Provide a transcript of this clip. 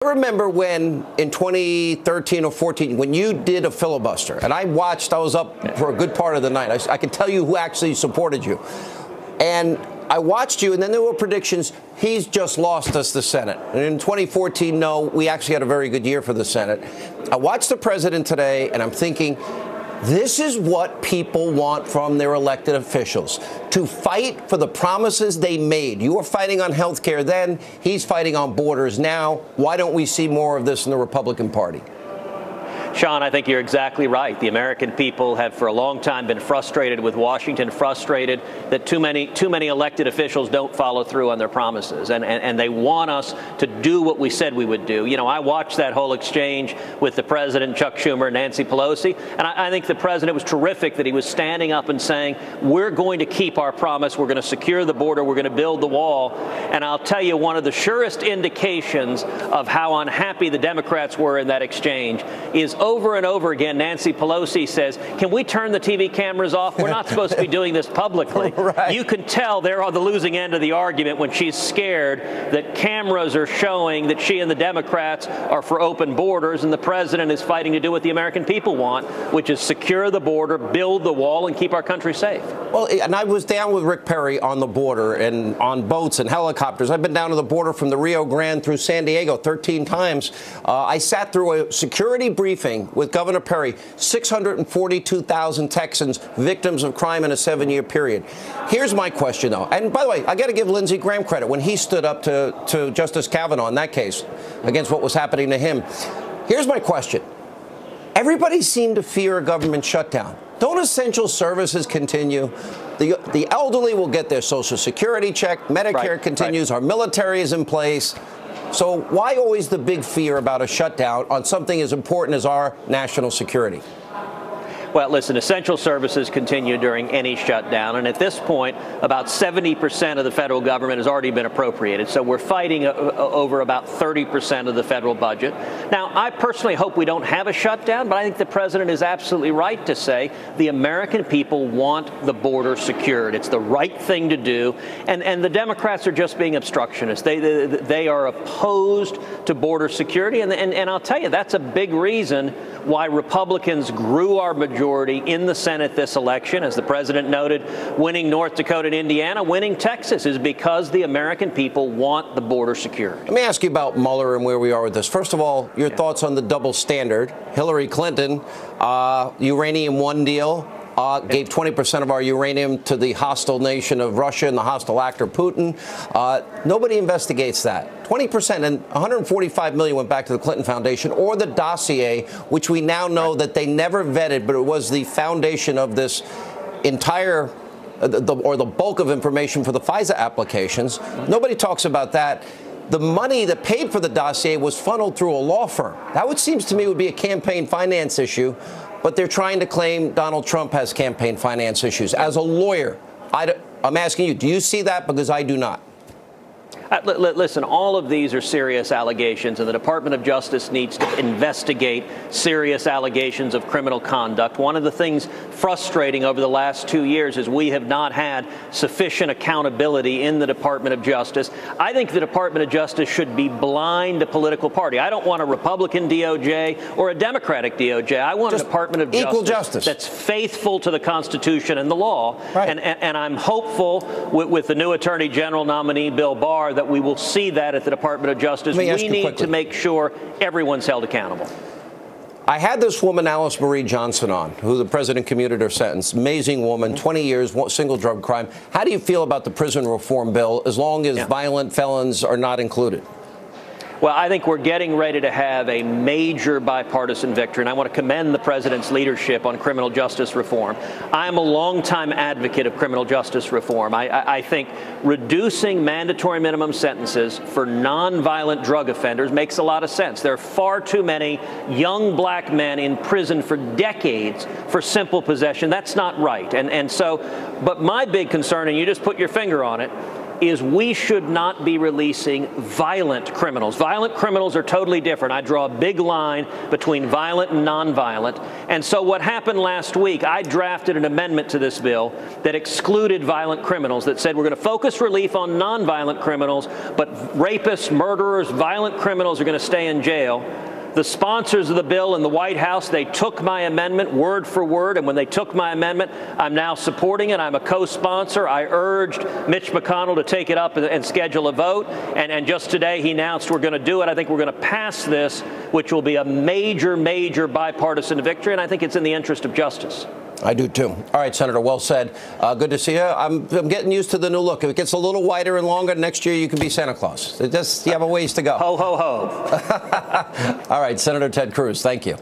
I remember when in 2013 or 14, when you did a filibuster, and I was up for a good part of the night. I can tell you who actually supported you. And I watched you, and then there were predictions, he's just lost us the Senate. And in 2014, no, we actually had a very good year for the Senate. I watched the president today, and I'm thinking, this is what people want from their elected officials, to fight for the promises they made. You were fighting on health care then. He's fighting on borders now. Why don't we see more of this in the Republican Party? Sean, I think you're exactly right. The American people have for a long time been frustrated with Washington, frustrated that too many elected officials don't follow through on their promises. And they want us to do what we said we would do. You know, I watched that whole exchange with the president, Chuck Schumer, and Nancy Pelosi, and I think the president was terrific that he was standing up and saying, we're going to keep our promise. We're going to secure the border. We're going to build the wall. And I'll tell you, one of the surest indications of how unhappy the Democrats were in that exchange is over and over again, Nancy Pelosi says, can we turn the TV cameras off? We're not supposed to be doing this publicly. Right. You can tell they're on the losing end of the argument when she's scared that cameras are showing that she and the Democrats are for open borders, and the president is fighting to do what the American people want, which is secure the border, build the wall, and keep our country safe. Well, and I was down with Rick Perry on the border and on boats and helicopters. I've been down to the border from the Rio Grande through San Diego 13 times. I sat through a security briefing with Governor Perry, 642,000 Texans victims of crime in a 7-year period. Here's my question, though. And by the way, I got to give Lindsey Graham credit when he stood up to Justice Kavanaugh in that case against what was happening to him. Here's my question. Everybody seemed to fear a government shutdown. Don't essential services continue? The elderly will get their Social Security check. Medicare continues. Our military is in place. So why always the big fear about a shutdown on something as important as our national security? Well, listen, essential services continue during any shutdown. And at this point, about 70% of the federal government has already been appropriated. So we're fighting over about 30% of the federal budget. Now, I personally hope we don't have a shutdown, but I think the president is absolutely right to say the American people want the border secured. It's the right thing to do. And the Democrats are just being obstructionists. They are opposed to border security. And I'll tell you, that's a big reason why Republicans grew our majority in the Senate this election. As the president noted, winning North Dakota and Indiana, winning Texas is because the American people want the border secured. Let me ask you about Mueller and where we are with this. First of all, your thoughts on the double standard. Hillary Clinton, uranium one deal, gave 20% of our uranium to the hostile nation of Russia and the hostile actor Putin. Nobody investigates that. 20% and $145 million went back to the Clinton Foundation, or the dossier, which we now know that they never vetted, but it was the foundation of this entire or the bulk of information for the FISA applications. Nobody talks about that. The money that paid for the dossier was funneled through a law firm. That would seems to me would be a campaign finance issue, but they're trying to claim Donald Trump has campaign finance issues. As a lawyer, I'm asking you, do you see that? Because I do not. Listen, all of these are serious allegations, and the Department of Justice needs to investigate serious allegations of criminal conduct. One of the things frustrating over the last 2 years is we have not had sufficient accountability in the Department of Justice. I think the Department of Justice should be blind to political party. I don't want a Republican DOJ or a Democratic DOJ. I want a Department of Justice that's faithful to the Constitution and the law. Right. And I'm hopeful with the new Attorney General nominee, Bill Barr, that we will see that at the Department of Justice. We need to make sure everyone's held accountable. I had this woman, Alice Marie Johnson, on, who the president commuted her sentence. Amazing woman, 20 years, single drug crime. How do you feel about the prison reform bill as long as violent felons are not included? Well, I think we're getting ready to have a major bipartisan victory, and I want to commend the president's leadership on criminal justice reform. I'm a longtime advocate of criminal justice reform. I think reducing mandatory minimum sentences for nonviolent drug offenders makes a lot of sense. There are far too many young black men in prison for decades for simple possession. That's not right. But my big concern, and you just put your finger on it, is we should not be releasing violent criminals. Violent criminals are totally different. I draw a big line between violent and nonviolent. And so what happened last week, I drafted an amendment to this bill that excluded violent criminals, that said we're going to focus relief on nonviolent criminals, but rapists, murderers, violent criminals are going to stay in jail. The sponsors of the bill in the White House, they took my amendment word for word, and when they took my amendment, I'm now supporting it. I'm a co-sponsor. I urged Mitch McConnell to take it up and schedule a vote, and just today he announced we're going to do it. I think we're going to pass this, which will be a major, major bipartisan victory, and I think it's in the interest of justice. I do, too. All right, Senator, well said. Good to see you. I'm getting used to the new look. If it gets a little wider and longer, next year you can be Santa Claus. You have a ways to go. Ho, ho, ho. All right, Senator Ted Cruz, thank you.